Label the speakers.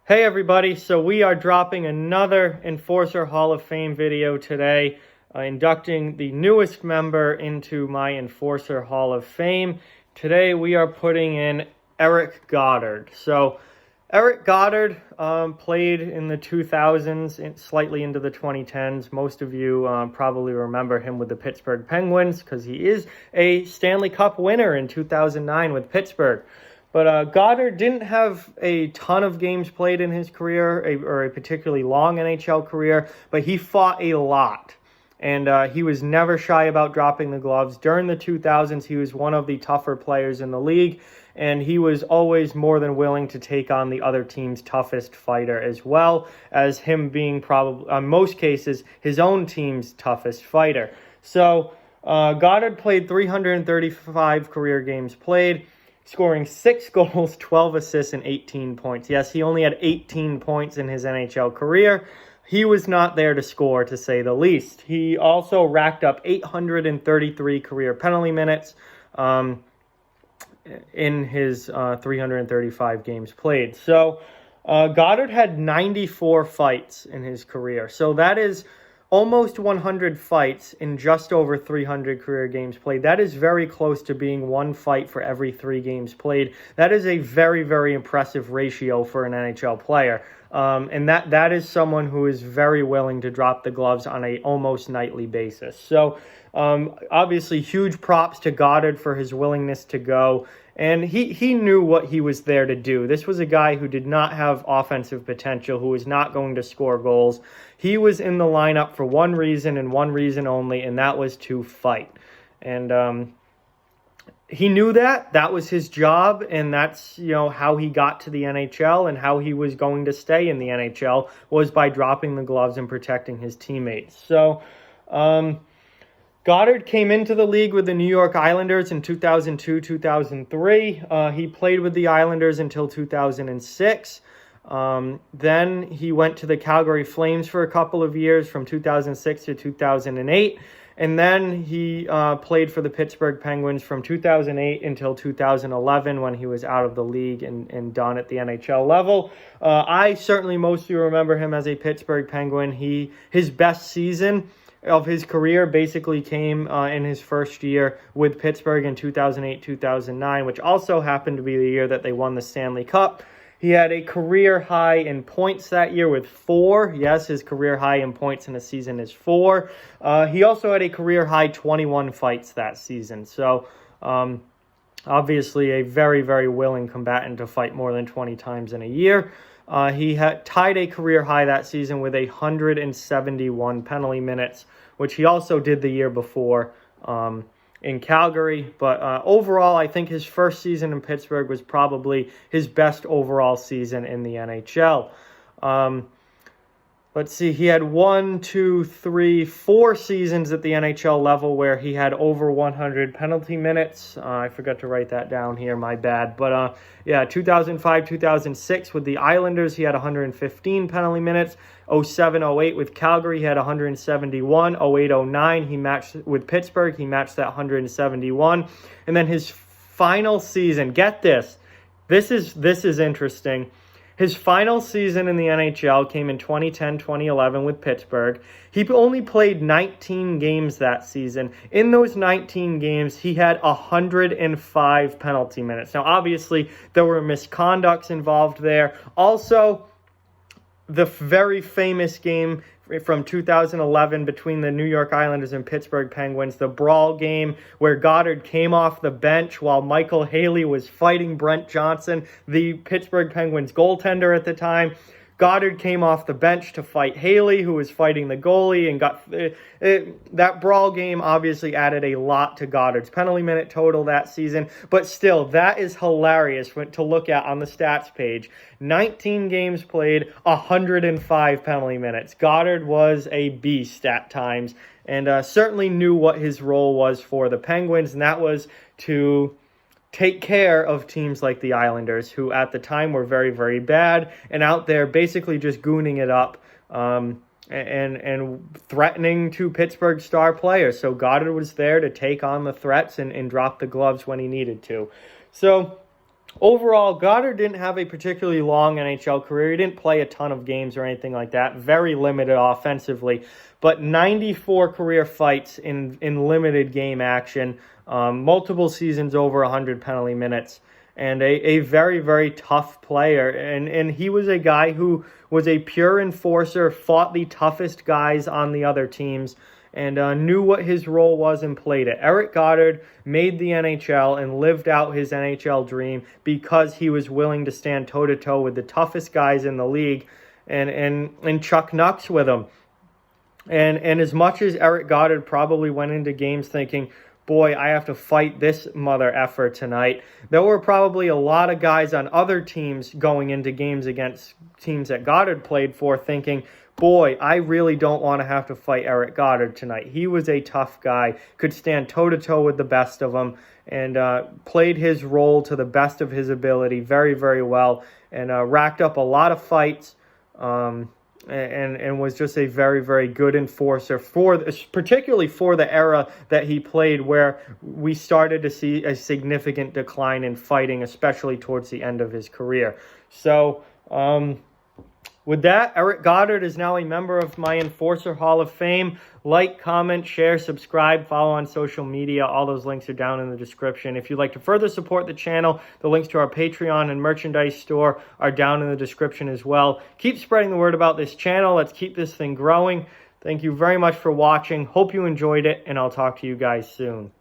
Speaker 1: Hey everybody, so we are dropping another Enforcer Hall of Fame video today, inducting the newest member into my Enforcer Hall of Fame. Today we are putting in Eric Godard. So Eric Godard played in the 2000s, slightly into the 2010s. Most of you probably remember him with the Pittsburgh Penguins because he is a Stanley Cup winner in 2009 with Pittsburgh. But Godard didn't have a ton of games played in his career, or a particularly long NHL career, but he fought a lot. And he was never shy about dropping the gloves. During the 2000s, he was one of the tougher players in the league, and he was always more than willing to take on the other team's toughest fighter, as well as him being probably, in most cases, his own team's toughest fighter. So Godard played 335 career games played, scoring 6 goals, 12 assists, and 18 points. Yes, he only had 18 points in his NHL career. He was not there to score, to say the least. He also racked up 833 career penalty minutes in his 335 games played. So Godard had 94 fights in his career. So that is almost 100 fights in just over 300 career games played. That is very close to being one fight for every 3 games played. That is a very, very impressive ratio for an NHL player. And that is someone who is very willing to drop the gloves on a almost nightly basis. So obviously huge props to Godard for his willingness to go. And he knew what he was there to do. This was a guy who did not have offensive potential, who was not going to score goals. He was in the lineup for one reason and one reason only, and that was to fight. And he knew that. That was his job, and that's, how he got to the NHL and how he was going to stay in the NHL was by dropping the gloves and protecting his teammates. So Godard came into the league with the New York Islanders in 2002-2003. He played with the Islanders until 2006. Then he went to the Calgary Flames for a couple of years from 2006 to 2008. And then he played for the Pittsburgh Penguins from 2008 until 2011 when he was out of the league and done at the NHL level. I certainly mostly remember him as a Pittsburgh Penguin. His best season of his career basically came in his first year with Pittsburgh in 2008-2009, which also happened to be the year that they won the Stanley Cup. He had a career high in points that year with 4. Yes, his career high in points in a season is 4. He also had a career high 21 fights that season. So obviously a very, very willing combatant to fight more than 20 times in a year. He had tied a career high that season with 171 penalty minutes, which he also did the year before in Calgary. But overall, I think his first season in Pittsburgh was probably his best overall season in the NHL. Let's see, he had 4 seasons at the NHL level where he had over 100 penalty minutes. I forgot to write that down here, my bad. But 2005-2006 with the Islanders, he had 115 penalty minutes. 07-08 with Calgary, he had 171. 08-09, he matched with Pittsburgh, he matched that 171. And then his final season, get this, this is interesting. His final season in the NHL came in 2010-2011 with Pittsburgh. He only played 19 games that season. In those 19 games, he had 105 penalty minutes. Now, obviously, there were misconducts involved there. Also, the very famous game from 2011 between the New York Islanders and Pittsburgh Penguins, the brawl game where Godard came off the bench while Michael Haley was fighting Brent Johnson, the Pittsburgh Penguins goaltender at the time. Godard came off the bench to fight Haley, who was fighting the goalie, and that brawl game obviously added a lot to Godard's penalty minute total that season. But still, that is hilarious to look at on the stats page. 19 games played, 105 penalty minutes. Godard was a beast at times, and certainly knew what his role was for the Penguins, and that was to take care of teams like the Islanders, who at the time were very, very bad and out there basically just gooning it up and threatening to Pittsburgh star players. So Godard was there to take on the threats and drop the gloves when he needed to. So Overall, Godard didn't have a particularly long NHL career. He didn't play a ton of games or anything like that. Very limited offensively, but 94 career fights in limited game action, multiple seasons over 100 penalty minutes, and a very, very tough player. And he was a guy who was a pure enforcer, fought the toughest guys on the other teams, and knew what his role was and played it. Eric Godard made the NHL and lived out his NHL dream because he was willing to stand toe-to-toe with the toughest guys in the league and chuck knucks with them. And as much as Eric Godard probably went into games thinking, boy, I have to fight this mother effer tonight, there were probably a lot of guys on other teams going into games against teams that Godard played for thinking, boy, I really don't want to have to fight Eric Godard tonight. He was a tough guy, could stand toe-to-toe with the best of them, and played his role to the best of his ability very, very well, and racked up a lot of fights, and was just a very, very good enforcer, particularly for the era that he played, where we started to see a significant decline in fighting, especially towards the end of his career. So, with that, Eric Godard is now a member of my Enforcer Hall of Fame. Like, comment, share, subscribe, follow on social media. All those links are down in the description. If you'd like to further support the channel, the links to our Patreon and merchandise store are down in the description as well. Keep spreading the word about this channel. Let's keep this thing growing. Thank you very much for watching. Hope you enjoyed it, and I'll talk to you guys soon.